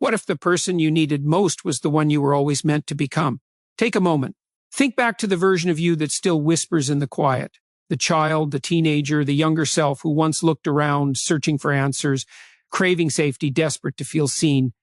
What if the person you needed most was the one you were always meant to become? Take a moment. Think back to the version of you that still whispers in the quiet. The child, the teenager, the younger self who once looked around, searching for answers, craving safety, desperate to feel seen.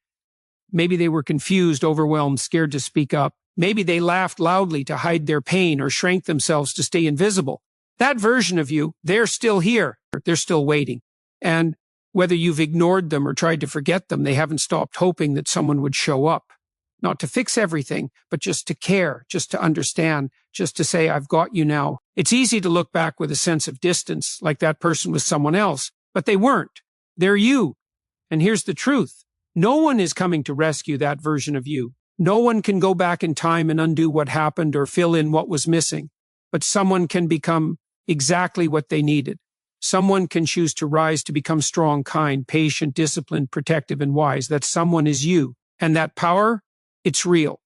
Maybe they were confused, overwhelmed, scared to speak up. Maybe they laughed loudly to hide their pain or shrank themselves to stay invisible. That version of you, they're still here. They're still waiting. And whether you've ignored them or tried to forget them, they haven't stopped hoping that someone would show up. Not to fix everything, but just to care, just to understand, just to say, I've got you now. It's easy to look back with a sense of distance, like that person was someone else, but they weren't. They're you. And here's the truth. No one is coming to rescue that version of you. No one can go back in time and undo what happened or fill in what was missing. But someone can become exactly what they needed. Someone can choose to rise to become strong, kind, patient, disciplined, protective, and wise. That someone is you. And that power, it's real.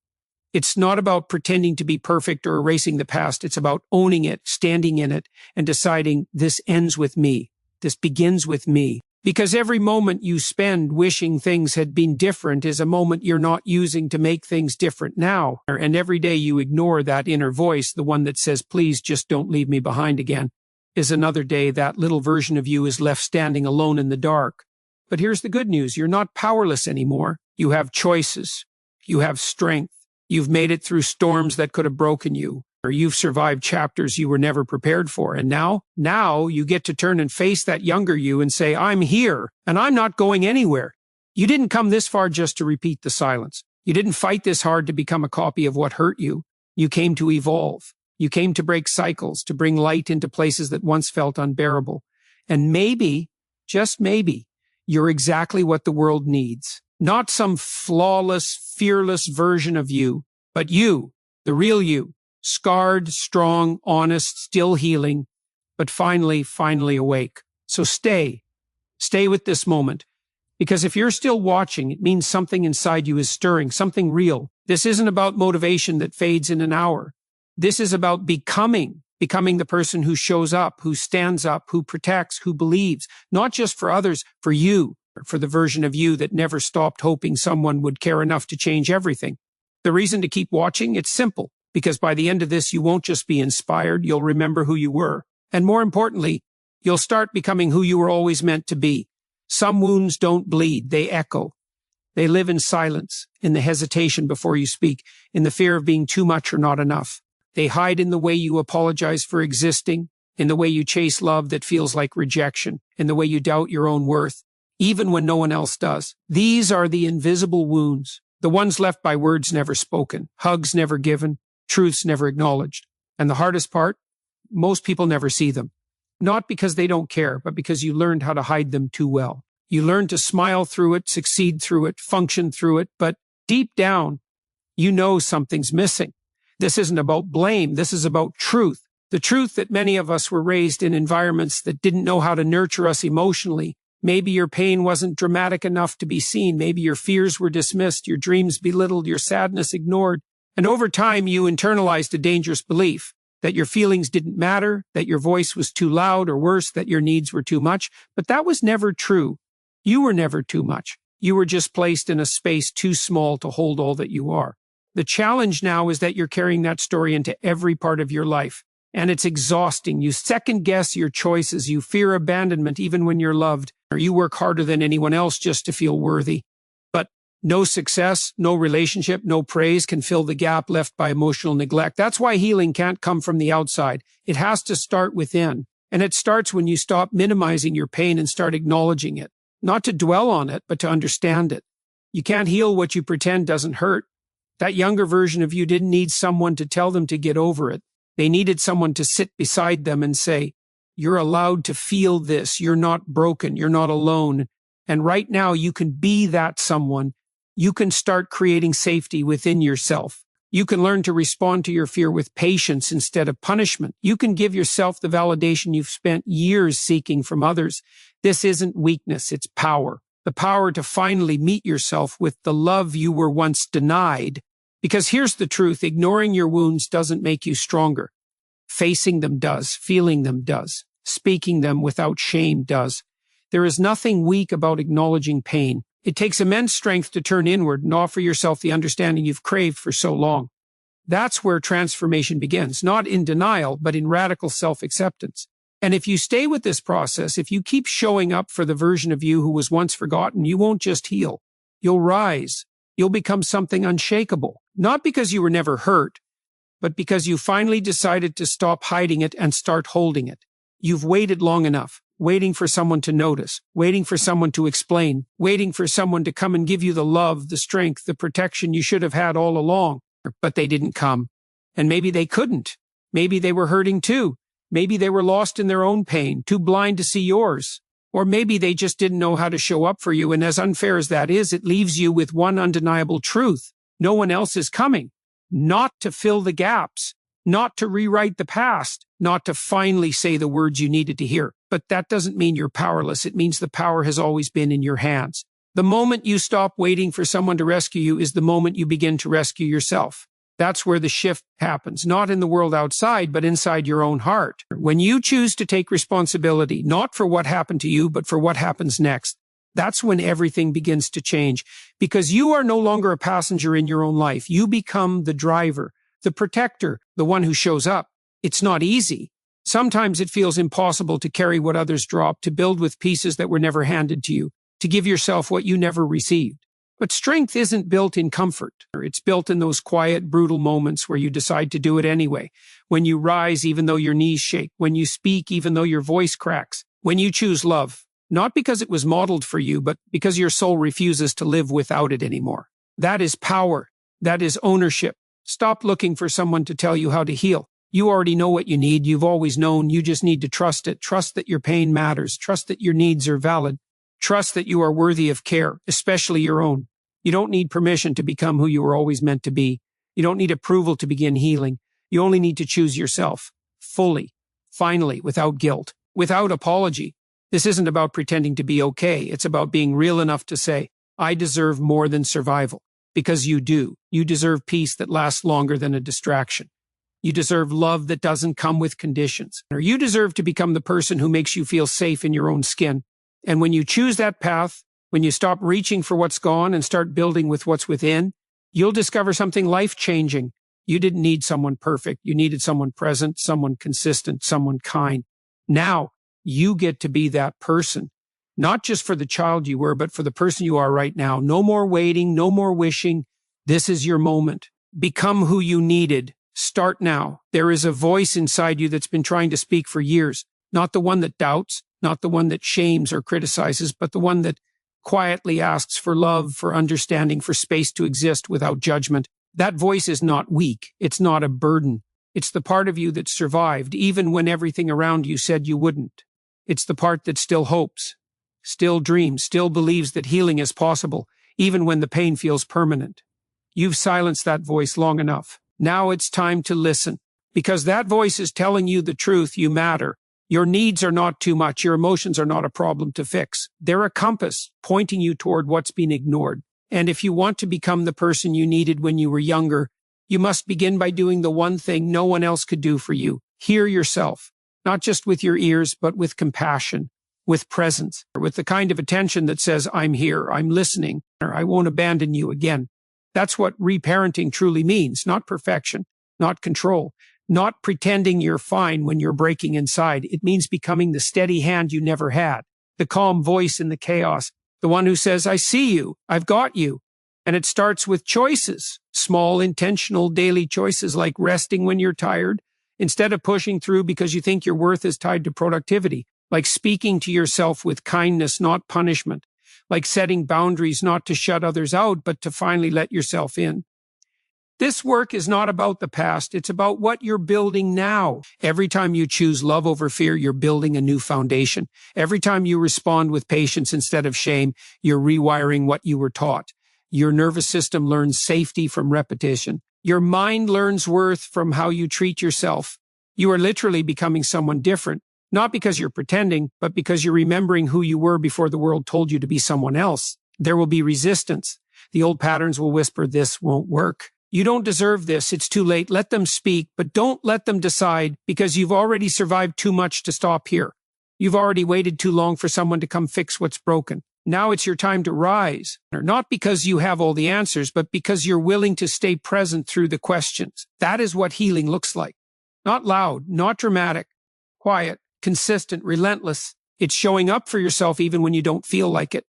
It's not about pretending to be perfect or erasing the past. It's about owning it, standing in it, and deciding this ends with me. This begins with me. Because every moment you spend wishing things had been different is a moment you're not using to make things different now. And every day you ignore that inner voice, the one that says, please just don't leave me behind again, is another day that little version of you is left standing alone in the dark. But here's the good news. You're not powerless anymore. You have choices. You have strength. You've made it through storms that could have broken you. Or you've survived chapters you were never prepared for. And now you get to turn and face that younger you and say, I'm here and I'm not going anywhere. You didn't come this far just to repeat the silence. You didn't fight this hard to become a copy of what hurt you. You came to evolve. You came to break cycles, to bring light into places that once felt unbearable. And maybe, just maybe, you're exactly what the world needs. Not some flawless, fearless version of you, but you, the real you. Scarred, strong, honest, still healing, but finally awake. So stay with this moment. Because if you're still watching, it means something inside you is stirring, something real. This isn't about motivation that fades in an hour. This is about becoming the person who shows up, who stands up, who protects, who believes, not just for others, for you, for the version of you that never stopped hoping someone would care enough to change everything. The reason to keep watching, it's simple. Because by the end of this, you won't just be inspired, you'll remember who you were. And more importantly, you'll start becoming who you were always meant to be. Some wounds don't bleed, they echo. They live in silence, in the hesitation before you speak, in the fear of being too much or not enough. They hide in the way you apologize for existing, in the way you chase love that feels like rejection, in the way you doubt your own worth, even when no one else does. These are the invisible wounds, the ones left by words never spoken, hugs never given, truths never acknowledged. And the hardest part, most people never see them. Not because they don't care, but because you learned how to hide them too well. You learned to smile through it, succeed through it, function through it, but deep down, you know something's missing. This isn't about blame. This is about truth. The truth that many of us were raised in environments that didn't know how to nurture us emotionally. Maybe your pain wasn't dramatic enough to be seen. Maybe your fears were dismissed, your dreams belittled, your sadness ignored. And over time, you internalized a dangerous belief that your feelings didn't matter, that your voice was too loud, or worse, that your needs were too much. But that was never true. You were never too much. You were just placed in a space too small to hold all that you are. The challenge now is that you're carrying that story into every part of your life. And it's exhausting. You second guess your choices. You fear abandonment even when you're loved. Or you work harder than anyone else just to feel worthy. No success, no relationship, no praise can fill the gap left by emotional neglect. That's why healing can't come from the outside. It has to start within. And it starts when you stop minimizing your pain and start acknowledging it. Not to dwell on it, but to understand it. You can't heal what you pretend doesn't hurt. That younger version of you didn't need someone to tell them to get over it. They needed someone to sit beside them and say, you're allowed to feel this. You're not broken. You're not alone. And right now you can be that someone. You can start creating safety within yourself. You can learn to respond to your fear with patience instead of punishment. You can give yourself the validation you've spent years seeking from others. This isn't weakness, it's power. The power to finally meet yourself with the love you were once denied. Because here's the truth, ignoring your wounds doesn't make you stronger. Facing them does, feeling them does, speaking them without shame does. There is nothing weak about acknowledging pain. It takes immense strength to turn inward and offer yourself the understanding you've craved for so long. That's where transformation begins, not in denial, but in radical self-acceptance. And if you stay with this process, if you keep showing up for the version of you who was once forgotten, you won't just heal. You'll rise. You'll become something unshakable. Not because you were never hurt, but because you finally decided to stop hiding it and start holding it. You've waited long enough, waiting for someone to notice, waiting for someone to explain, waiting for someone to come and give you the love, the strength, the protection you should have had all along. But they didn't come. And maybe they couldn't. Maybe they were hurting too. Maybe they were lost in their own pain, too blind to see yours. Or maybe they just didn't know how to show up for you. And as unfair as that is, it leaves you with one undeniable truth. No one else is coming. Not to fill the gaps. Not to rewrite the past. Not to finally say the words you needed to hear. But that doesn't mean you're powerless. It means the power has always been in your hands. The moment you stop waiting for someone to rescue you is the moment you begin to rescue yourself. That's where the shift happens, not in the world outside, but inside your own heart. When you choose to take responsibility, not for what happened to you, but for what happens next, that's when everything begins to change. Because you are no longer a passenger in your own life. You become the driver, the protector, the one who shows up. It's not easy. Sometimes it feels impossible to carry what others drop, to build with pieces that were never handed to you, to give yourself what you never received. But strength isn't built in comfort. It's built in those quiet, brutal moments where you decide to do it anyway. When you rise even though your knees shake. When you speak even though your voice cracks. When you choose love. Not because it was modeled for you, but because your soul refuses to live without it anymore. That is power. That is ownership. Stop looking for someone to tell you how to heal. You already know what you need. You've always known. You just need to trust it. Trust that your pain matters. Trust that your needs are valid. Trust that you are worthy of care, especially your own. You don't need permission to become who you were always meant to be. You don't need approval to begin healing. You only need to choose yourself, fully, finally, without guilt, without apology. This isn't about pretending to be okay. It's about being real enough to say, I deserve more than survival. Because you do. You deserve peace that lasts longer than a distraction. You deserve love that doesn't come with conditions. Or you deserve to become the person who makes you feel safe in your own skin. And when you choose that path, when you stop reaching for what's gone and start building with what's within, you'll discover something life-changing. You didn't need someone perfect. You needed someone present, someone consistent, someone kind. Now, you get to be that person, not just for the child you were, but for the person you are right now. No more waiting, no more wishing. This is your moment. Become who you needed. Start now. There is a voice inside you that's been trying to speak for years, not the one that doubts, not the one that shames or criticizes, but the one that quietly asks for love, for understanding, for space to exist without judgment. That voice is not weak. It's not a burden. It's the part of you that survived, even when everything around you said you wouldn't. It's the part that still hopes, still dreams, still believes that healing is possible, even when the pain feels permanent. You've silenced that voice long enough. Now it's time to listen, because that voice is telling you the truth. You matter. Your needs are not too much. Your emotions are not a problem to fix. They're a compass pointing you toward what's been ignored. And if you want to become the person you needed when you were younger, you must begin by doing the one thing no one else could do for you. Hear yourself, not just with your ears, but with compassion, with presence, with the kind of attention that says, I'm here, I'm listening, or I won't abandon you again. That's what reparenting truly means, not perfection, not control. Not pretending you're fine when you're breaking inside. It means becoming the steady hand you never had, the calm voice in the chaos, the one who says, I see you, I've got you. And it starts with choices, small, intentional, daily choices like resting when you're tired, instead of pushing through because you think your worth is tied to productivity, like speaking to yourself with kindness, not punishment, like setting boundaries not to shut others out, but to finally let yourself in. This work is not about the past. It's about what you're building now. Every time you choose love over fear, you're building a new foundation. Every time you respond with patience instead of shame, you're rewiring what you were taught. Your nervous system learns safety from repetition. Your mind learns worth from how you treat yourself. You are literally becoming someone different, not because you're pretending, but because you're remembering who you were before the world told you to be someone else. There will be resistance. The old patterns will whisper, this won't work. You don't deserve this. It's too late. Let them speak, but don't let them decide, because you've already survived too much to stop here. You've already waited too long for someone to come fix what's broken. Now it's your time to rise, not because you have all the answers, but because you're willing to stay present through the questions. That is what healing looks like. Not loud, not dramatic, quiet, consistent, relentless. It's showing up for yourself even when you don't feel like it.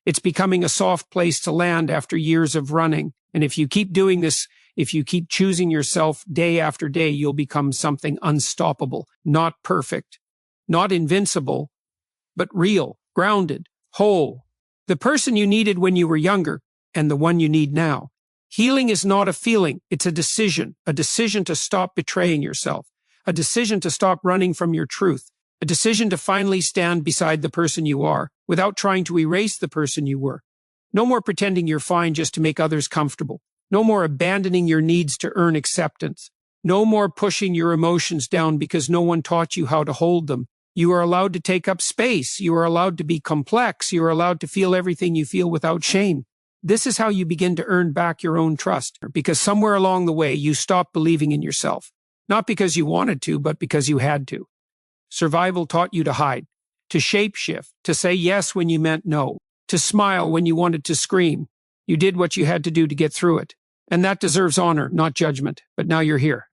It's becoming a soft place to land after years of running. And if you keep doing this, if you keep choosing yourself day after day, you'll become something unstoppable, not perfect, not invincible, but real, grounded, whole. The person you needed when you were younger and the one you need now. Healing is not a feeling, it's a decision to stop betraying yourself, a decision to stop running from your truth, a decision to finally stand beside the person you are without trying to erase the person you were. No more pretending you're fine just to make others comfortable. No more abandoning your needs to earn acceptance. No more pushing your emotions down because no one taught you how to hold them. You are allowed to take up space. You are allowed to be complex. You are allowed to feel everything you feel without shame. This is how you begin to earn back your own trust, because somewhere along the way you stopped believing in yourself. Not because you wanted to, but because you had to. Survival taught you to hide, to shapeshift, to say yes when you meant no, to smile when you wanted to scream. You did what you had to do to get through it. And that deserves honor, not judgment. But now you're here.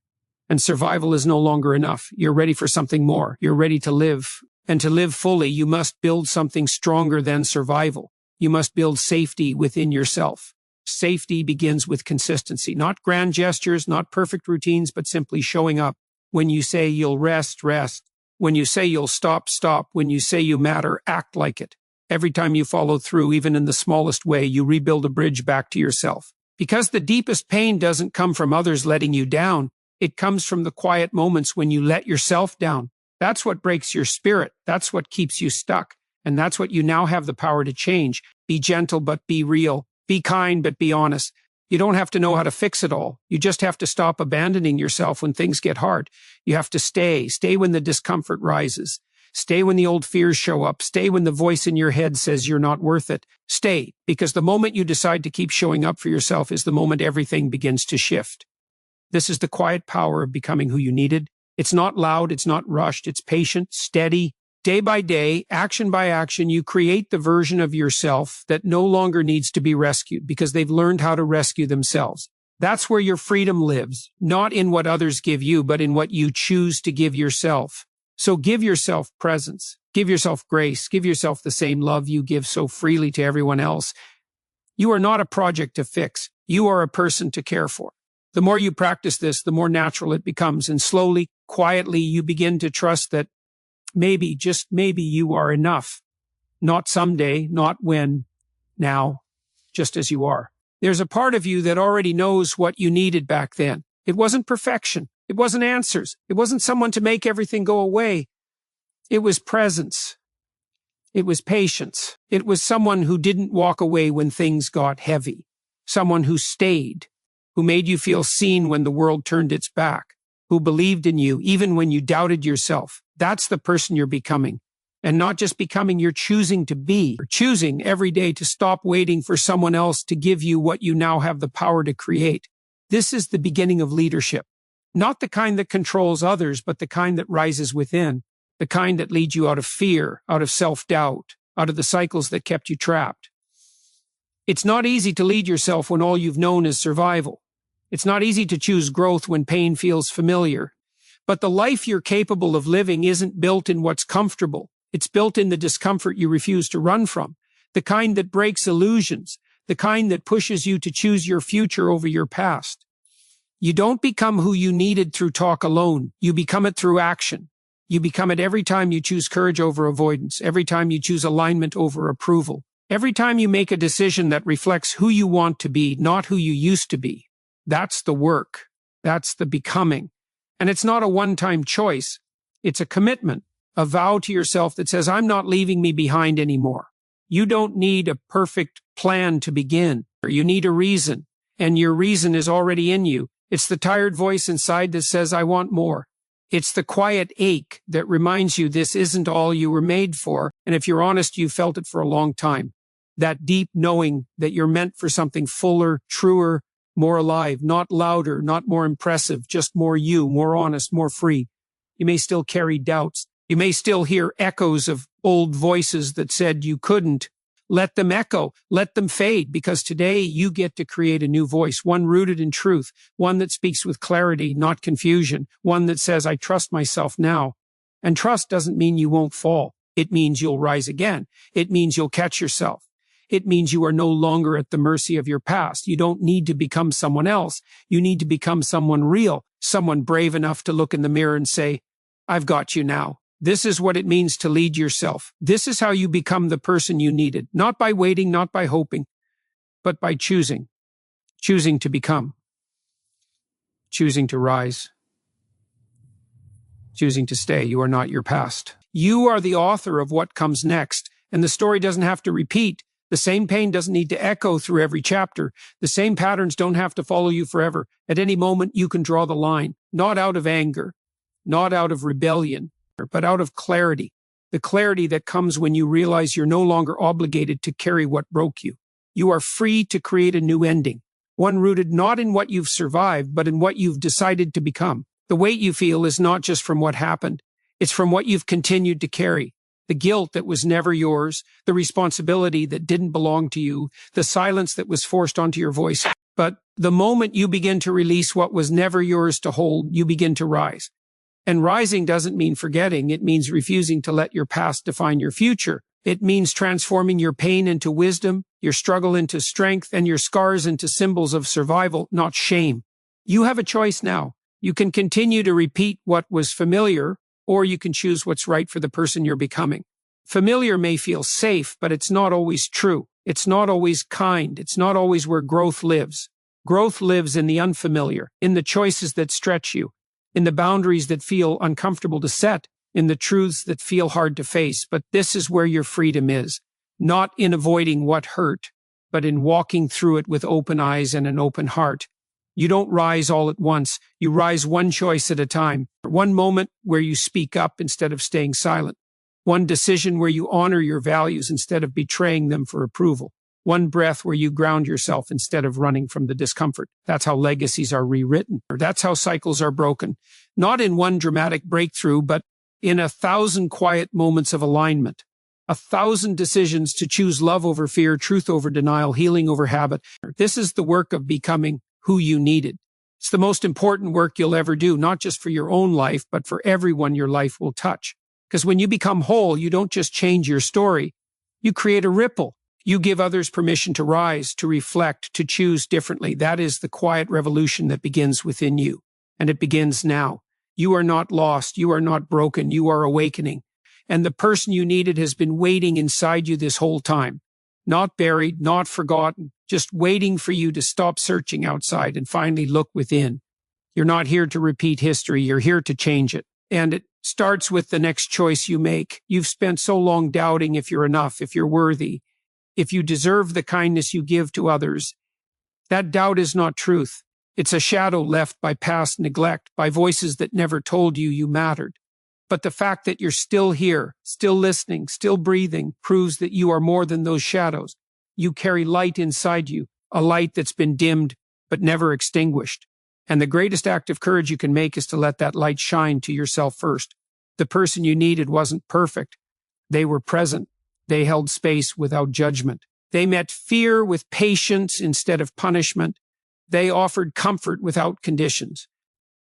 And survival is no longer enough. You're ready for something more. You're ready to live. And to live fully, you must build something stronger than survival. You must build safety within yourself. Safety begins with consistency, not grand gestures, not perfect routines, but simply showing up. When you say you'll rest, rest. When you say you'll stop, stop. When you say you matter, act like it. Every time you follow through, even in the smallest way, you rebuild a bridge back to yourself. Because the deepest pain doesn't come from others letting you down. It comes from the quiet moments when you let yourself down. That's what breaks your spirit. That's what keeps you stuck. And that's what you now have the power to change. Be gentle, but be real. Be kind, but be honest. You don't have to know how to fix it all. You just have to stop abandoning yourself when things get hard. You have to stay when the discomfort rises. Stay when the old fears show up. Stay when the voice in your head says you're not worth it. Stay, because the moment you decide to keep showing up for yourself is the moment everything begins to shift. This is the quiet power of becoming who you needed. It's not loud, it's not rushed, it's patient, steady. Day by day, action by action, you create the version of yourself that no longer needs to be rescued because they've learned how to rescue themselves. That's where your freedom lives, not in what others give you, but in what you choose to give yourself. So give yourself presence, give yourself grace, give yourself the same love you give so freely to everyone else. You are not a project to fix. You are a person to care for. The more you practice this, the more natural it becomes. And slowly, quietly, you begin to trust that maybe, just maybe, you are enough. Not someday, not when, now, just as you are. There's a part of you that already knows what you needed back then. It wasn't perfection. It wasn't answers. It wasn't someone to make everything go away. It was presence. It was patience. It was someone who didn't walk away when things got heavy. Someone who stayed, who made you feel seen when the world turned its back, who believed in you even when you doubted yourself. That's the person you're becoming. And not just becoming, you're choosing to be. You're choosing every day to stop waiting for someone else to give you what you now have the power to create. This is the beginning of leadership. Not the kind that controls others, but the kind that rises within. The kind that leads you out of fear, out of self-doubt, out of the cycles that kept you trapped. It's not easy to lead yourself when all you've known is survival. It's not easy to choose growth when pain feels familiar. But the life you're capable of living isn't built in what's comfortable. It's built in the discomfort you refuse to run from. The kind that breaks illusions. The kind that pushes you to choose your future over your past. You don't become who you needed through talk alone. You become it through action. You become it every time you choose courage over avoidance, every time you choose alignment over approval, every time you make a decision that reflects who you want to be, not who you used to be. That's the work. That's the becoming. And it's not a one-time choice. It's a commitment, a vow to yourself that says, I'm not leaving me behind anymore. You don't need a perfect plan to begin. You need a reason, and your reason is already in you. It's the tired voice inside that says, I want more. It's the quiet ache that reminds you this isn't all you were made for. And if you're honest, you've felt it for a long time. That deep knowing that you're meant for something fuller, truer, more alive, not louder, not more impressive, just more you, more honest, more free. You may still carry doubts. You may still hear echoes of old voices that said you couldn't. Let them echo, let them fade, because today you get to create a new voice, one rooted in truth, one that speaks with clarity, not confusion, one that says, I trust myself now. And trust doesn't mean you won't fall. It means you'll rise again. It means you'll catch yourself. It means you are no longer at the mercy of your past. You don't need to become someone else. You need to become someone real, someone brave enough to look in the mirror and say, I've got you now. This is what it means to lead yourself. This is how you become the person you needed, not by waiting, not by hoping, but by choosing to become, choosing to rise, choosing to stay. You are not your past. You are the author of what comes next, and the story doesn't have to repeat. The same pain doesn't need to echo through every chapter. The same patterns don't have to follow you forever. At any moment, you can draw the line, not out of anger, not out of rebellion, but out of clarity. The clarity that comes when you realize you're no longer obligated to carry what broke you. You are free to create a new ending, one rooted not in what you've survived, but in what you've decided to become. The weight you feel is not just from what happened. It's from what you've continued to carry. The guilt that was never yours, the responsibility that didn't belong to you, the silence that was forced onto your voice. But the moment you begin to release what was never yours to hold, you begin to rise. And rising doesn't mean forgetting. It means refusing to let your past define your future. It means transforming your pain into wisdom, your struggle into strength, and your scars into symbols of survival, not shame. You have a choice now. You can continue to repeat what was familiar, or you can choose what's right for the person you're becoming. Familiar may feel safe, but it's not always true. It's not always kind. It's not always where growth lives. Growth lives in the unfamiliar, in the choices that stretch you, in the boundaries that feel uncomfortable to set, in the truths that feel hard to face. But this is where your freedom is, not in avoiding what hurt, but in walking through it with open eyes and an open heart. You don't rise all at once. You rise one choice at a time. One moment where you speak up instead of staying silent. One decision where you honor your values instead of betraying them for approval. One breath where you ground yourself instead of running from the discomfort. That's how legacies are rewritten. That's how cycles are broken. Not in one dramatic breakthrough, but in 1,000 quiet moments of alignment. 1,000 decisions to choose love over fear, truth over denial, healing over habit. This is the work of becoming who you needed. It's the most important work you'll ever do, not just for your own life, but for everyone your life will touch. Because when you become whole, you don't just change your story. You create a ripple. You give others permission to rise, to reflect, to choose differently. That is the quiet revolution that begins within you. And it begins now. You are not lost. You are not broken. You are awakening. And the person you needed has been waiting inside you this whole time. Not buried, not forgotten, just waiting for you to stop searching outside and finally look within. You're not here to repeat history. You're here to change it. And it starts with the next choice you make. You've spent so long doubting if you're enough, if you're worthy, if you deserve the kindness you give to others. That doubt is not truth. It's a shadow left by past neglect, by voices that never told you you mattered. But the fact that you're still here, still listening, still breathing, proves that you are more than those shadows. You carry light inside you, a light that's been dimmed but never extinguished. And the greatest act of courage you can make is to let that light shine to yourself first. The person you needed wasn't perfect. They were present. They held space without judgment. They met fear with patience instead of punishment. They offered comfort without conditions.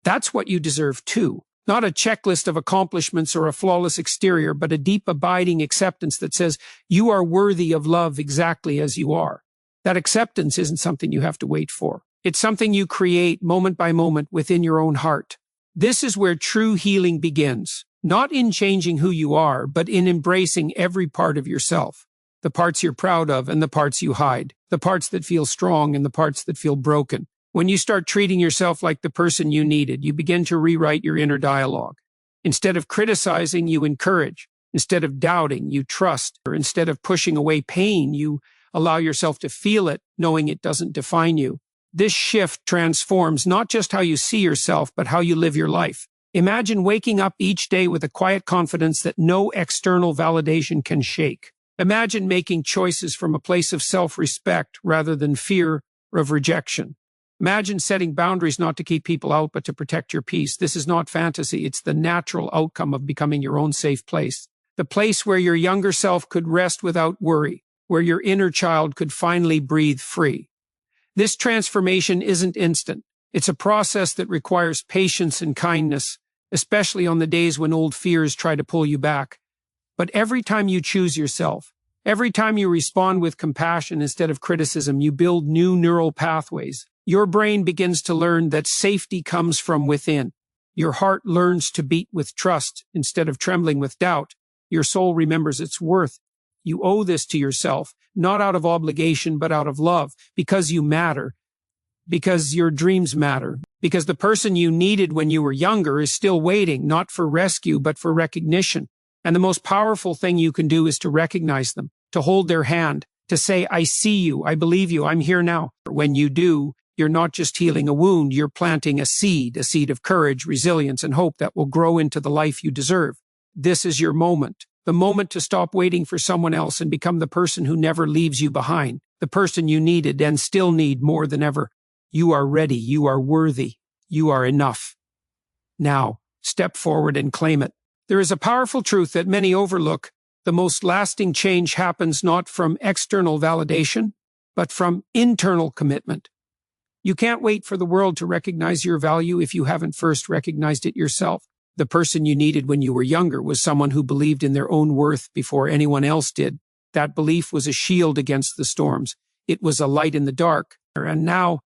That's what you deserve too. Not a checklist of accomplishments or a flawless exterior, but a deep abiding acceptance that says you are worthy of love exactly as you are. That acceptance isn't something you have to wait for. It's something you create moment by moment within your own heart. This is where true healing begins, not in changing who you are, but in embracing every part of yourself. The parts you're proud of and the parts you hide, the parts that feel strong and the parts that feel broken. When you start treating yourself like the person you needed, you begin to rewrite your inner dialogue. Instead of criticizing, you encourage. Instead of doubting, you trust. Or instead of pushing away pain, you allow yourself to feel it, knowing it doesn't define you. This shift transforms not just how you see yourself, but how you live your life. Imagine waking up each day with a quiet confidence that no external validation can shake. Imagine making choices from a place of self-respect rather than fear of rejection. Imagine setting boundaries not to keep people out, but to protect your peace. This is not fantasy. It's the natural outcome of becoming your own safe place. The place where your younger self could rest without worry. where your inner child could finally breathe free. This transformation isn't instant. It's a process that requires patience and kindness, especially on the days when old fears try to pull you back. But every time you choose yourself, every time you respond with compassion instead of criticism, you build new neural pathways. Your brain begins to learn that safety comes from within. Your heart learns to beat with trust instead of trembling with doubt. Your soul remembers its worth. You owe this to yourself, not out of obligation, but out of love, because you matter, because your dreams matter, because the person you needed when you were younger is still waiting, not for rescue, but for recognition. And the most powerful thing you can do is to recognize them, to hold their hand, to say, I see you, I believe you, I'm here now. When you do, you're not just healing a wound, you're planting a seed of courage, resilience, and hope that will grow into the life you deserve. This is your moment, the moment to stop waiting for someone else and become the person who never leaves you behind, the person you needed and still need more than ever. You are ready, you are worthy, you are enough. Now, step forward and claim it. There is a powerful truth that many overlook. The most lasting change happens not from external validation, but from internal commitment. You can't wait for the world to recognize your value if you haven't first recognized it yourself. The person you needed when you were younger was someone who believed in their own worth before anyone else did. That belief was a shield against the storms. It was a light in the dark. And now,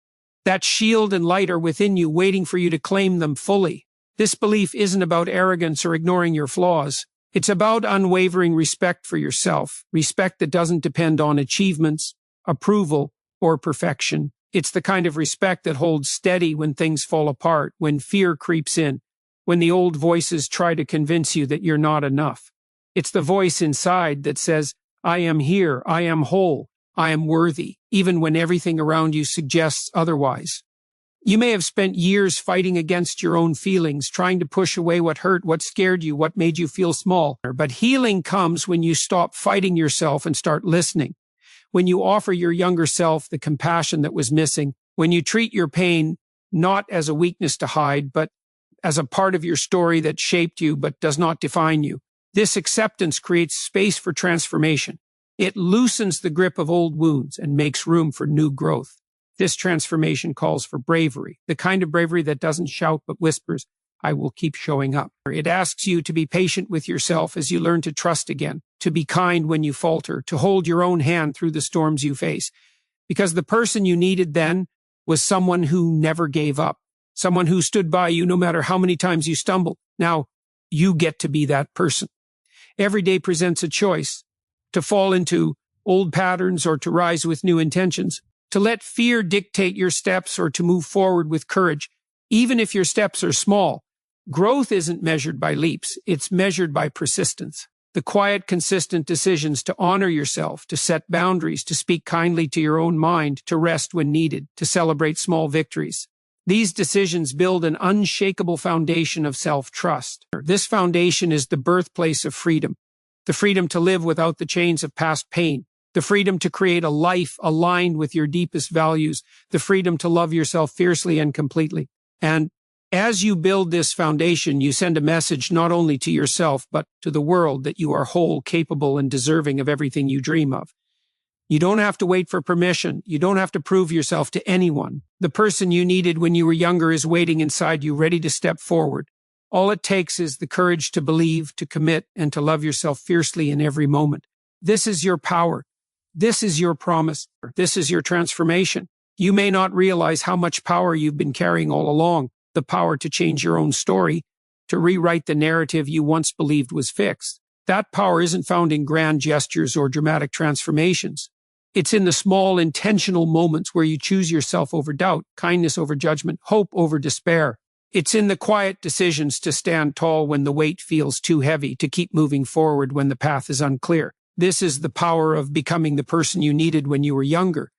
that shield and light are within you, waiting for you to claim them fully. This belief isn't about arrogance or ignoring your flaws. It's about unwavering respect for yourself, respect that doesn't depend on achievements, approval, or perfection. It's the kind of respect that holds steady when things fall apart, when fear creeps in, when the old voices try to convince you that you're not enough. It's the voice inside that says, I am here, I am whole, I am worthy, even when everything around you suggests otherwise. You may have spent years fighting against your own feelings, trying to push away what hurt, what scared you, what made you feel small. But healing comes when you stop fighting yourself and start listening. When you offer your younger self the compassion that was missing, when you treat your pain not as a weakness to hide, but as a part of your story that shaped you but does not define you. This acceptance creates space for transformation. It loosens the grip of old wounds and makes room for new growth. This transformation calls for bravery, the kind of bravery that doesn't shout but whispers, I will keep showing up. It asks you to be patient with yourself as you learn to trust again, to be kind when you falter, to hold your own hand through the storms you face. Because the person you needed then was someone who never gave up, someone who stood by you no matter how many times you stumbled. Now, you get to be that person. Every day presents a choice, to fall into old patterns or to rise with new intentions, to let fear dictate your steps or to move forward with courage, even if your steps are small. Growth isn't measured by leaps, it's measured by persistence. The quiet, consistent decisions to honor yourself, to set boundaries, to speak kindly to your own mind, to rest when needed, to celebrate small victories. These decisions build an unshakable foundation of self-trust. This foundation is the birthplace of freedom, the freedom to live without the chains of past pain, the freedom to create a life aligned with your deepest values, the freedom to love yourself fiercely and completely. And as you build this foundation, you send a message not only to yourself, but to the world that you are whole, capable, and deserving of everything you dream of. You don't have to wait for permission. You don't have to prove yourself to anyone. The person you needed when you were younger is waiting inside you, ready to step forward. All it takes is the courage to believe, to commit, and to love yourself fiercely in every moment. This is your power. This is your promise. This is your transformation. You may not realize how much power you've been carrying all along, the power to change your own story, to rewrite the narrative you once believed was fixed. That power isn't found in grand gestures or dramatic transformations. It's in the small, intentional moments where you choose yourself over doubt, kindness over judgment, hope over despair. It's in the quiet decisions to stand tall when the weight feels too heavy, to keep moving forward when the path is unclear. This is the power of becoming the person you needed when you were younger,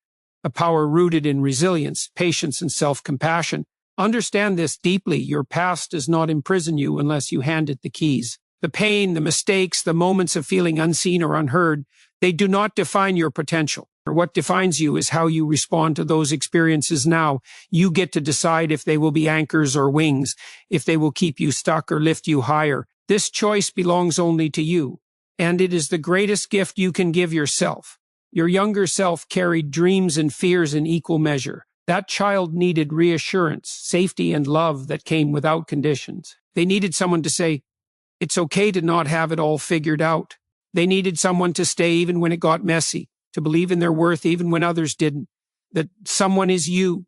a power rooted in resilience, patience, and self-compassion. Understand this deeply. Your past does not imprison you unless you hand it the keys. The pain, the mistakes, the moments of feeling unseen or unheard, they do not define your potential. What defines you is how you respond to those experiences now. You get to decide if they will be anchors or wings, if they will keep you stuck or lift you higher. This choice belongs only to you, and it is the greatest gift you can give yourself. Your younger self carried dreams and fears in equal measure. That child needed reassurance, safety, and love that came without conditions. They needed someone to say, it's okay to not have it all figured out. They needed someone to stay even when it got messy, to believe in their worth even when others didn't. That someone is you,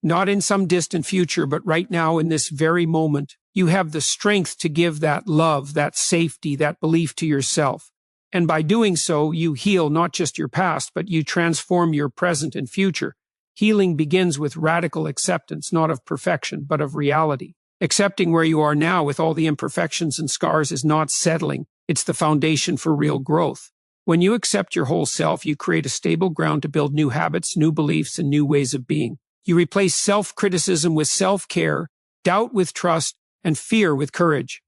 not in some distant future, but right now in this very moment. You have the strength to give that love, that safety, that belief to yourself. And by doing so, you heal not just your past, but you transform your present and future. Healing begins with radical acceptance, not of perfection, but of reality. Accepting where you are now with all the imperfections and scars is not settling. It's the foundation for real growth. When you accept your whole self, you create a stable ground to build new habits, new beliefs, and new ways of being. You replace self-criticism with self-care, doubt with trust, and fear with courage.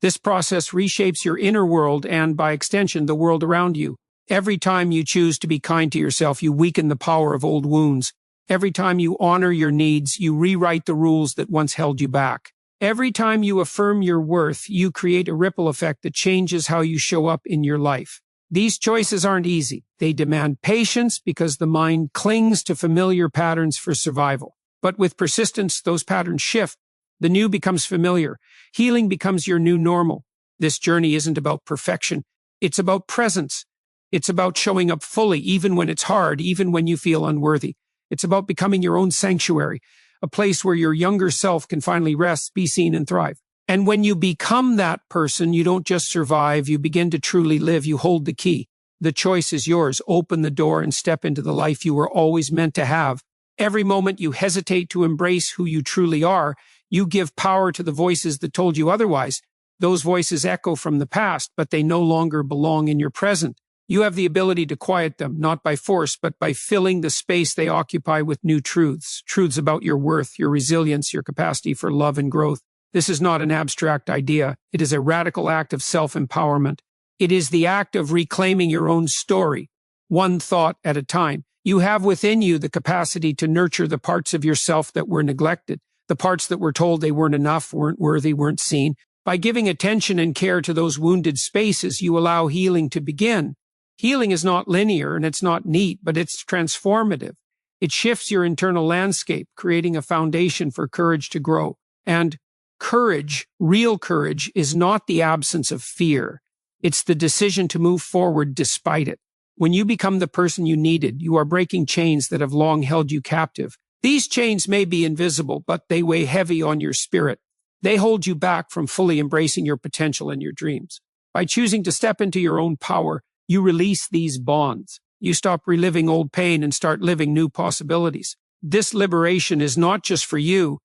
This process reshapes your inner world and, by extension, the world around you. Every time you choose to be kind to yourself, you weaken the power of old wounds. Every time you honor your needs, you rewrite the rules that once held you back. Every time you affirm your worth, you create a ripple effect that changes how you show up in your life. These choices aren't easy. They demand patience because the mind clings to familiar patterns for survival. But with persistence, those patterns shift. The new becomes familiar. Healing becomes your new normal. This journey isn't about perfection. It's about presence. It's about showing up fully, even when it's hard, even when you feel unworthy. It's about becoming your own sanctuary, a place where your younger self can finally rest, be seen, and thrive. And when you become that person, you don't just survive, you begin to truly live. You hold the key. The choice is yours. Open the door and step into the life you were always meant to have. Every moment you hesitate to embrace who you truly are, you give power to the voices that told you otherwise. Those voices echo from the past, but they no longer belong in your present. You have the ability to quiet them, not by force, but by filling the space they occupy with new truths. Truths about your worth, your resilience, your capacity for love and growth. This is not an abstract idea. It is a radical act of self-empowerment. It is the act of reclaiming your own story, one thought at a time. You have within you the capacity to nurture the parts of yourself that were neglected, the parts that were told they weren't enough, weren't worthy, weren't seen. By giving attention and care to those wounded spaces, you allow healing to begin. Healing is not linear and it's not neat, but it's transformative. It shifts your internal landscape, creating a foundation for courage to grow. And courage, real courage, is not the absence of fear. It's the decision to move forward despite it. When you become the person you needed, you are breaking chains that have long held you captive. These chains may be invisible, but they weigh heavy on your spirit. They hold you back from fully embracing your potential and your dreams. By choosing to step into your own power, you release these bonds. You stop reliving old pain and start living new possibilities. This liberation is not just for you.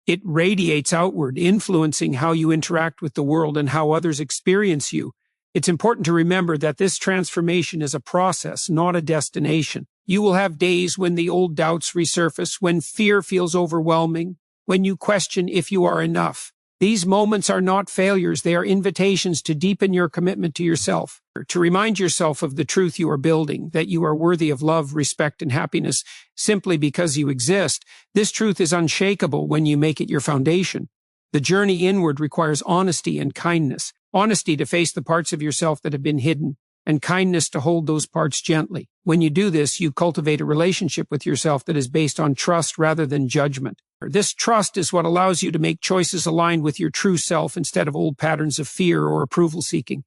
It radiates outward, influencing how you interact with the world and how others experience you. It's important to remember that this transformation is a process, not a destination. You will have days when the old doubts resurface, when fear feels overwhelming, when you question if you are enough. These moments are not failures, they are invitations to deepen your commitment to yourself, to remind yourself of the truth you are building, that you are worthy of love, respect, and happiness simply because you exist. This truth is unshakable when you make it your foundation. The journey inward requires honesty and kindness. Honesty to face the parts of yourself that have been hidden, and kindness to hold those parts gently. When you do this, you cultivate a relationship with yourself that is based on trust rather than judgment. This trust is what allows you to make choices aligned with your true self instead of old patterns of fear or approval seeking.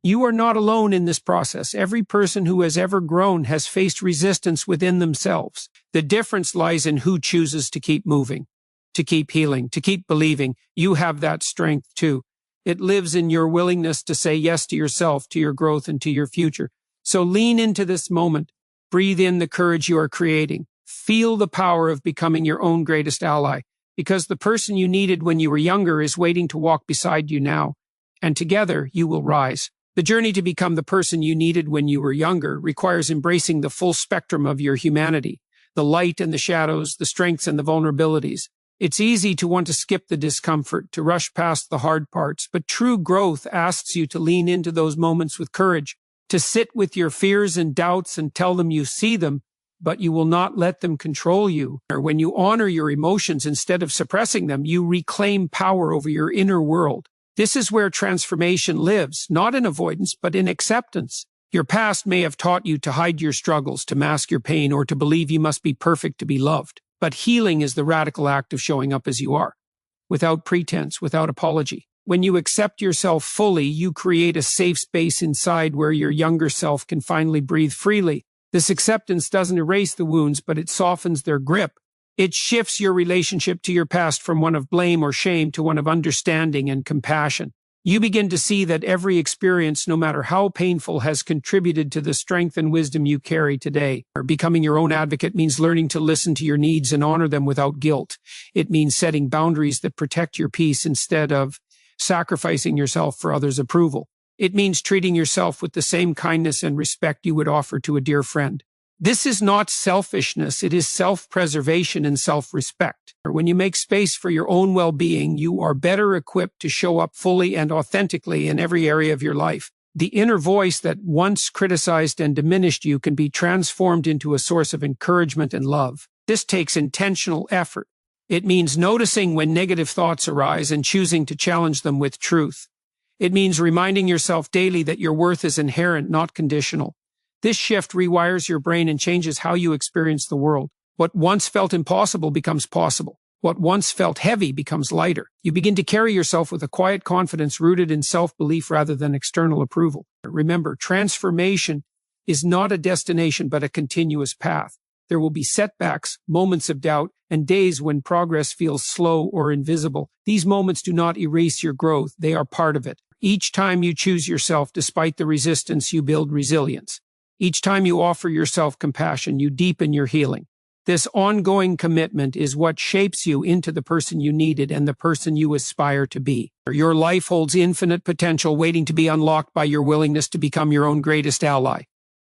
You are not alone in this process. Every person who has ever grown has faced resistance within themselves. The difference lies in who chooses to keep moving, to keep healing, to keep believing. You have that strength too. It lives in your willingness to say yes to yourself, to your growth, and to your future. So lean into this moment. Breathe in the courage you are creating. Feel the power of becoming your own greatest ally, because the person you needed when you were younger is waiting to walk beside you now, and together you will rise. The journey to become the person you needed when you were younger requires embracing the full spectrum of your humanity, the light and the shadows, the strengths and the vulnerabilities. It's easy to want to skip the discomfort, to rush past the hard parts, but true growth asks you to lean into those moments with courage, to sit with your fears and doubts and tell them you see them, but you will not let them control you. Or when you honor your emotions instead of suppressing them, you reclaim power over your inner world. This is where transformation lives, not in avoidance, but in acceptance. Your past may have taught you to hide your struggles, to mask your pain, or to believe you must be perfect to be loved. But healing is the radical act of showing up as you are, without pretense, without apology. When you accept yourself fully, you create a safe space inside where your younger self can finally breathe freely. This acceptance doesn't erase the wounds, but it softens their grip. It shifts your relationship to your past from one of blame or shame to one of understanding and compassion. You begin to see that every experience, no matter how painful, has contributed to the strength and wisdom you carry today. Becoming your own advocate means learning to listen to your needs and honor them without guilt. It means setting boundaries that protect your peace instead of sacrificing yourself for others' approval. It means treating yourself with the same kindness and respect you would offer to a dear friend. This is not selfishness, it is self-preservation and self-respect. When you make space for your own well-being, you are better equipped to show up fully and authentically in every area of your life. The inner voice that once criticized and diminished you can be transformed into a source of encouragement and love. This takes intentional effort. It means noticing when negative thoughts arise and choosing to challenge them with truth. It means reminding yourself daily that your worth is inherent, not conditional. This shift rewires your brain and changes how you experience the world. What once felt impossible becomes possible. What once felt heavy becomes lighter. You begin to carry yourself with a quiet confidence rooted in self-belief rather than external approval. Remember, transformation is not a destination but a continuous path. There will be setbacks, moments of doubt, and days when progress feels slow or invisible. These moments do not erase your growth, they are part of it. Each time you choose yourself despite the resistance, you build resilience. Each time you offer yourself compassion, you deepen your healing. This ongoing commitment is what shapes you into the person you needed and the person you aspire to be. Your life holds infinite potential waiting to be unlocked by your willingness to become your own greatest ally.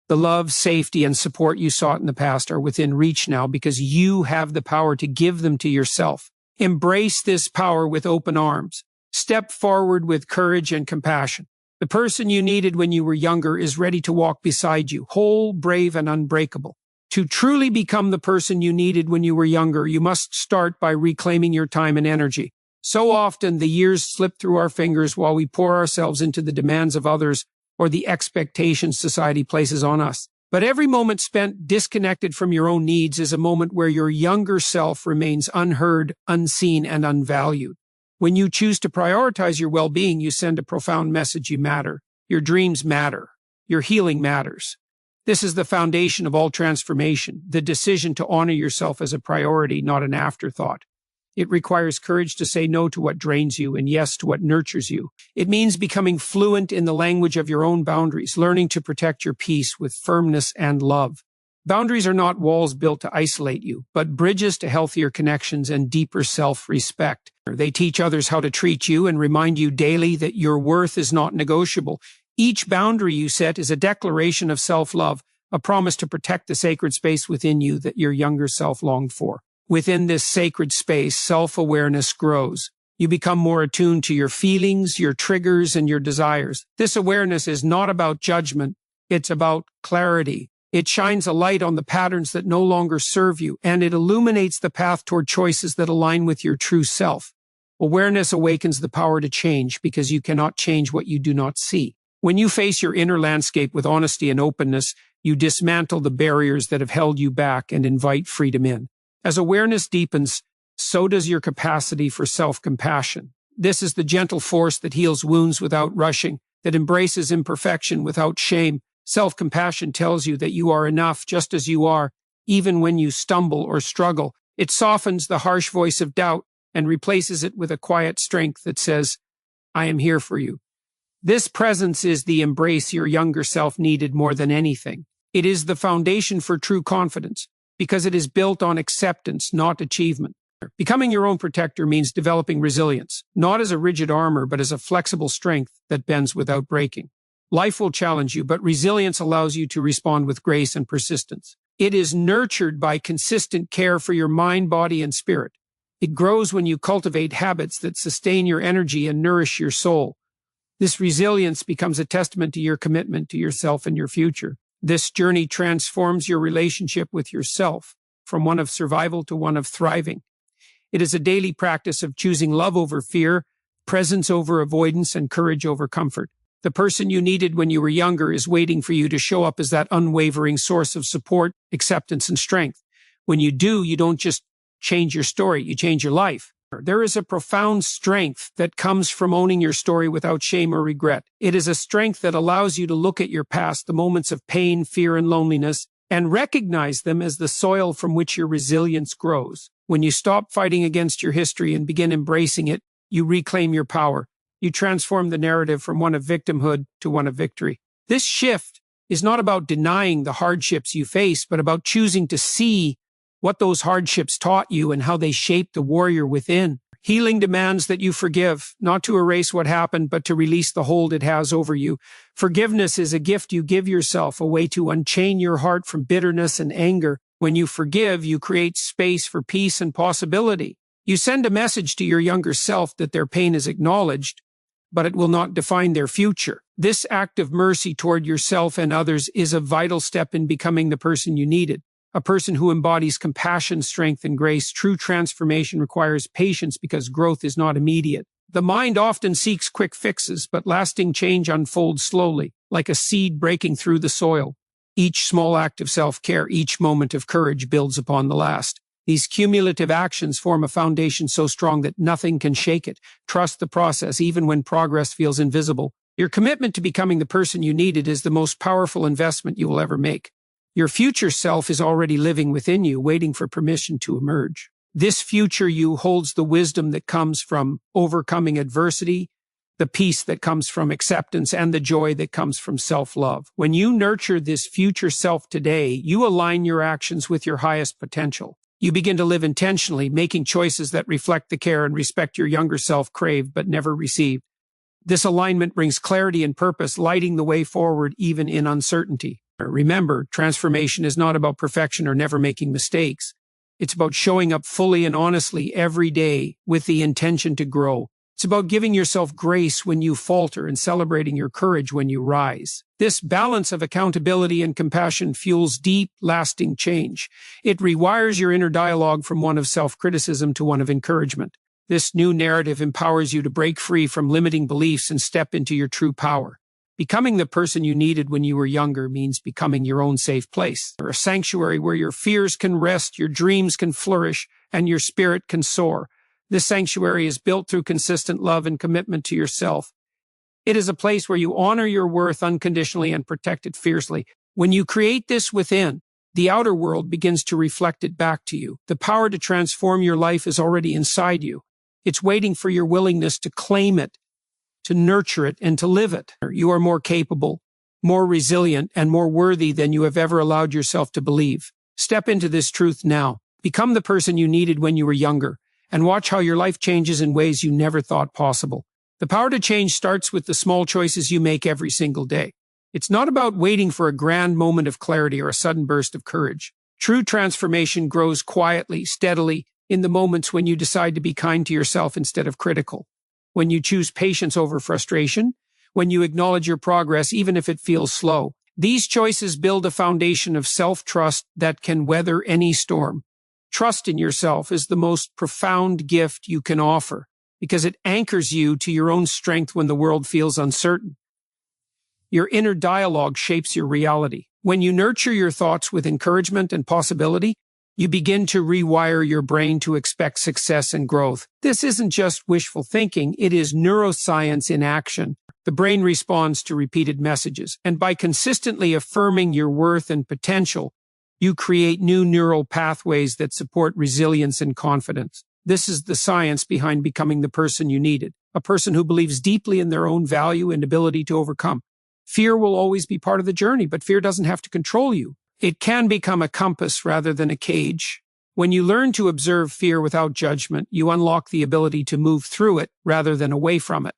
The love, safety, and support you sought in the past are within reach now because you have the power to give them to yourself. Embrace this power with open arms. Step forward with courage and compassion. The person you needed when you were younger is ready to walk beside you, whole, brave, and unbreakable. To truly become the person you needed when you were younger, you must start by reclaiming your time and energy. So often, the years slip through our fingers while we pour ourselves into the demands of others or the expectations society places on us. But every moment spent disconnected from your own needs is a moment where your younger self remains unheard, unseen, and unvalued. When you choose to prioritize your well-being, you send a profound message: you matter. Your dreams matter. Your healing matters. This is the foundation of all transformation, the decision to honor yourself as a priority, not an afterthought. It requires courage to say no to what drains you and yes to what nurtures you. It means becoming fluent in the language of your own boundaries, learning to protect your peace with firmness and love. Boundaries are not walls built to isolate you, but bridges to healthier connections and deeper self-respect. They teach others how to treat you and remind you daily that your worth is not negotiable. Each boundary you set is a declaration of self-love, a promise to protect the sacred space within you that your younger self longed for. Within this sacred space, self-awareness grows. You become more attuned to your feelings, your triggers, and your desires. This awareness is not about judgment, it's about clarity. It shines a light on the patterns that no longer serve you, and it illuminates the path toward choices that align with your true self. Awareness awakens the power to change because you cannot change what you do not see. When you face your inner landscape with honesty and openness, you dismantle the barriers that have held you back and invite freedom in. As awareness deepens, so does your capacity for self-compassion. This is the gentle force that heals wounds without rushing, that embraces imperfection without shame. Self-compassion tells you that you are enough just as you are, even when you stumble or struggle. It softens the harsh voice of doubt and replaces it with a quiet strength that says, I am here for you. This presence is the embrace your younger self needed more than anything. It is the foundation for true confidence, because it is built on acceptance, not achievement. Becoming your own protector means developing resilience, not as a rigid armor, but as a flexible strength that bends without breaking. Life will challenge you, but resilience allows you to respond with grace and persistence. It is nurtured by consistent care for your mind, body, and spirit. It grows when you cultivate habits that sustain your energy and nourish your soul. This resilience becomes a testament to your commitment to yourself and your future. This journey transforms your relationship with yourself from one of survival to one of thriving. It is a daily practice of choosing love over fear, presence over avoidance, and courage over comfort. The person you needed when you were younger is waiting for you to show up as that unwavering source of support, acceptance, and strength. When you do, you don't just change your story, you change your life. There is a profound strength that comes from owning your story without shame or regret. It is a strength that allows you to look at your past, the moments of pain, fear, and loneliness, and recognize them as the soil from which your resilience grows. When you stop fighting against your history and begin embracing it, you reclaim your power. You transform the narrative from one of victimhood to one of victory. This shift is not about denying the hardships you face, but about choosing to see what those hardships taught you and how they shaped the warrior within. Healing demands that you forgive, not to erase what happened, but to release the hold it has over you. Forgiveness is a gift you give yourself, a way to unchain your heart from bitterness and anger. When you forgive, you create space for peace and possibility. You send a message to your younger self that their pain is acknowledged, but it will not define their future. This act of mercy toward yourself and others is a vital step in becoming the person you needed. A person who embodies compassion, strength, and grace. True transformation requires patience because growth is not immediate. The mind often seeks quick fixes, but lasting change unfolds slowly, like a seed breaking through the soil. Each small act of self-care, each moment of courage builds upon the last. These cumulative actions form a foundation so strong that nothing can shake it. Trust the process, even when progress feels invisible. Your commitment to becoming the person you needed is the most powerful investment you will ever make. Your future self is already living within you, waiting for permission to emerge. This future you holds the wisdom that comes from overcoming adversity, the peace that comes from acceptance, and the joy that comes from self-love. When you nurture this future self today, you align your actions with your highest potential. You begin to live intentionally, making choices that reflect the care and respect your younger self craved but never received. This alignment brings clarity and purpose, lighting the way forward even in uncertainty. Remember, transformation is not about perfection or never making mistakes. It's about showing up fully and honestly every day with the intention to grow. It's about giving yourself grace when you falter and celebrating your courage when you rise. This balance of accountability and compassion fuels deep, lasting change. It rewires your inner dialogue from one of self-criticism to one of encouragement. This new narrative empowers you to break free from limiting beliefs and step into your true power. Becoming the person you needed when you were younger means becoming your own safe place, or a sanctuary where your fears can rest, your dreams can flourish, and your spirit can soar. This sanctuary is built through consistent love and commitment to yourself. It is a place where you honor your worth unconditionally and protect it fiercely. When you create this within, the outer world begins to reflect it back to you. The power to transform your life is already inside you. It's waiting for your willingness to claim it, to nurture it, and to live it. You are more capable, more resilient, and more worthy than you have ever allowed yourself to believe. Step into this truth now. Become the person you needed when you were younger, and watch how your life changes in ways you never thought possible. The power to change starts with the small choices you make every single day. It's not about waiting for a grand moment of clarity or a sudden burst of courage. True transformation grows quietly, steadily, in the moments when you decide to be kind to yourself instead of critical. When you choose patience over frustration, when you acknowledge your progress even if it feels slow. These choices build a foundation of self-trust that can weather any storm. Trust in yourself is the most profound gift you can offer because it anchors you to your own strength when the world feels uncertain. Your inner dialogue shapes your reality. When you nurture your thoughts with encouragement and possibility, you begin to rewire your brain to expect success and growth. This isn't just wishful thinking, it is neuroscience in action. The brain responds to repeated messages, and by consistently affirming your worth and potential, you create new neural pathways that support resilience and confidence. This is the science behind becoming the person you needed, a person who believes deeply in their own value and ability to overcome. Fear will always be part of the journey, but fear doesn't have to control you. It can become a compass rather than a cage. When you learn to observe fear without judgment, you unlock the ability to move through it rather than away from it.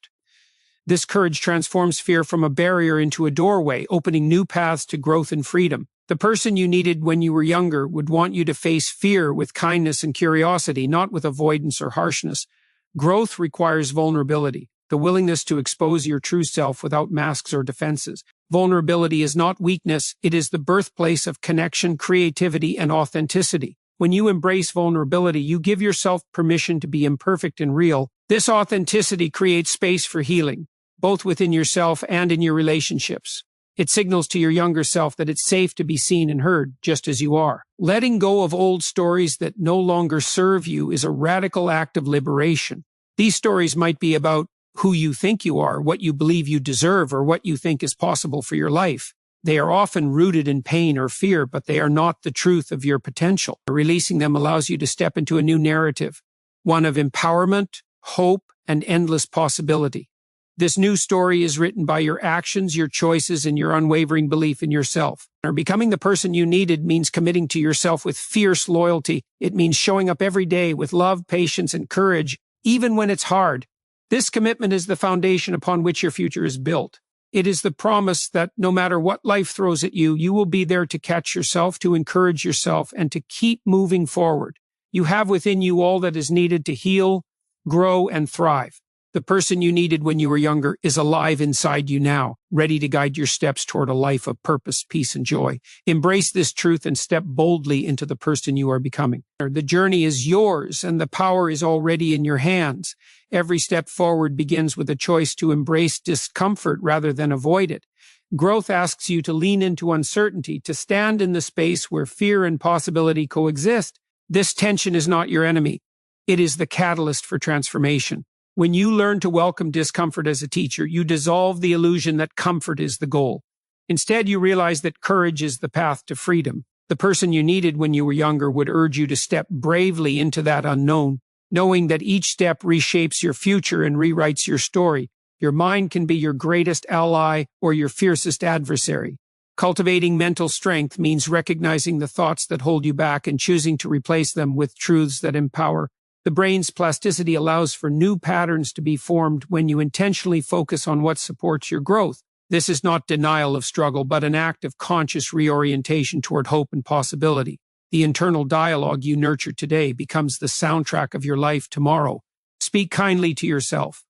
This courage transforms fear from a barrier into a doorway, opening new paths to growth and freedom. The person you needed when you were younger would want you to face fear with kindness and curiosity, not with avoidance or harshness. Growth requires vulnerability, the willingness to expose your true self without masks or defenses. Vulnerability is not weakness, it is the birthplace of connection, creativity, and authenticity. When you embrace vulnerability, you give yourself permission to be imperfect and real. This authenticity creates space for healing. both within yourself and in your relationships. It signals to your younger self that it's safe to be seen and heard just as you are. Letting go of old stories that no longer serve you is a radical act of liberation. These stories might be about who you think you are, what you believe you deserve, or what you think is possible for your life. They are often rooted in pain or fear, but they are not the truth of your potential. Releasing them allows you to step into a new narrative, one of empowerment, hope, and endless possibility. This new story is written by your actions, your choices, and your unwavering belief in yourself. Becoming the person you needed means committing to yourself with fierce loyalty. It means showing up every day with love, patience, and courage, even when it's hard. This commitment is the foundation upon which your future is built. It is the promise that no matter what life throws at you, you will be there to catch yourself, to encourage yourself, and to keep moving forward. You have within you all that is needed to heal, grow, and thrive. The person you needed when you were younger is alive inside you now, ready to guide your steps toward a life of purpose, peace, and joy. Embrace this truth and step boldly into the person you are becoming. The journey is yours, and the power is already in your hands. Every step forward begins with a choice to embrace discomfort rather than avoid it. Growth asks you to lean into uncertainty, to stand in the space where fear and possibility coexist. This tension is not your enemy. It is the catalyst for transformation. When you learn to welcome discomfort as a teacher, you dissolve the illusion that comfort is the goal. Instead, you realize that courage is the path to freedom. The person you needed when you were younger would urge you to step bravely into that unknown, knowing that each step reshapes your future and rewrites your story. Your mind can be your greatest ally or your fiercest adversary. Cultivating mental strength means recognizing the thoughts that hold you back and choosing to replace them with truths that empower. The brain's plasticity allows for new patterns to be formed when you intentionally focus on what supports your growth. This is not denial of struggle, but an act of conscious reorientation toward hope and possibility. The internal dialogue you nurture today becomes the soundtrack of your life tomorrow. Speak kindly to yourself.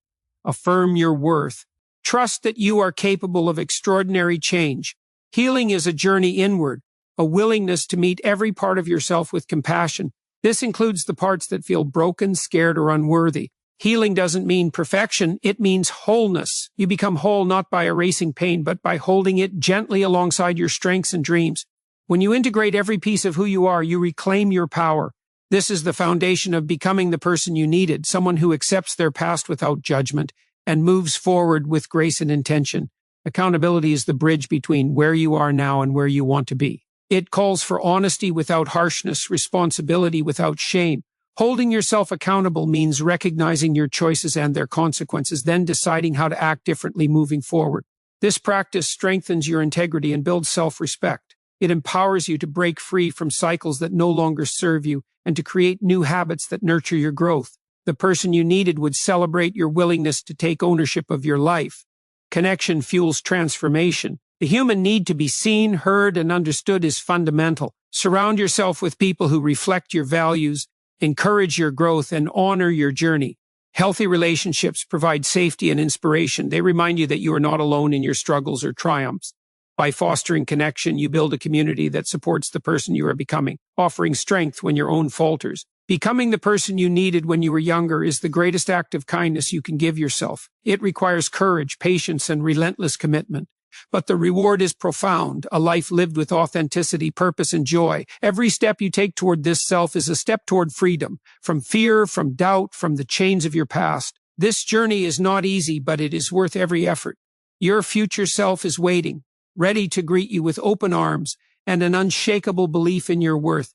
Affirm your worth. Trust that you are capable of extraordinary change. Healing is a journey inward, a willingness to meet every part of yourself with compassion. This includes the parts that feel broken, scared, or unworthy. Healing doesn't mean perfection, it means wholeness. You become whole not by erasing pain, but by holding it gently alongside your strengths and dreams. When you integrate every piece of who you are, you reclaim your power. This is the foundation of becoming the person you needed, someone who accepts their past without judgment and moves forward with grace and intention. Accountability is the bridge between where you are now and where you want to be. It calls for honesty without harshness, responsibility without shame. Holding yourself accountable means recognizing your choices and their consequences, then deciding how to act differently moving forward. This practice strengthens your integrity and builds self-respect. It empowers you to break free from cycles that no longer serve you and to create new habits that nurture your growth. The person you needed would celebrate your willingness to take ownership of your life. Connection fuels transformation. The human need to be seen, heard, and understood is fundamental. Surround yourself with people who reflect your values, encourage your growth, and honor your journey. Healthy relationships provide safety and inspiration. They remind you that you are not alone in your struggles or triumphs. By fostering connection, you build a community that supports the person you are becoming, offering strength when your own falters. Becoming the person you needed when you were younger is the greatest act of kindness you can give yourself. It requires courage, patience, and relentless commitment. But the reward is profound, a life lived with authenticity, purpose, and joy. Every step you take toward this self is a step toward freedom, from fear, from doubt, from the chains of your past. This journey is not easy, but it is worth every effort. Your future self is waiting, ready to greet you with open arms and an unshakable belief in your worth.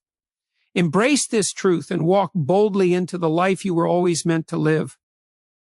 Embrace this truth and walk boldly into the life you were always meant to live.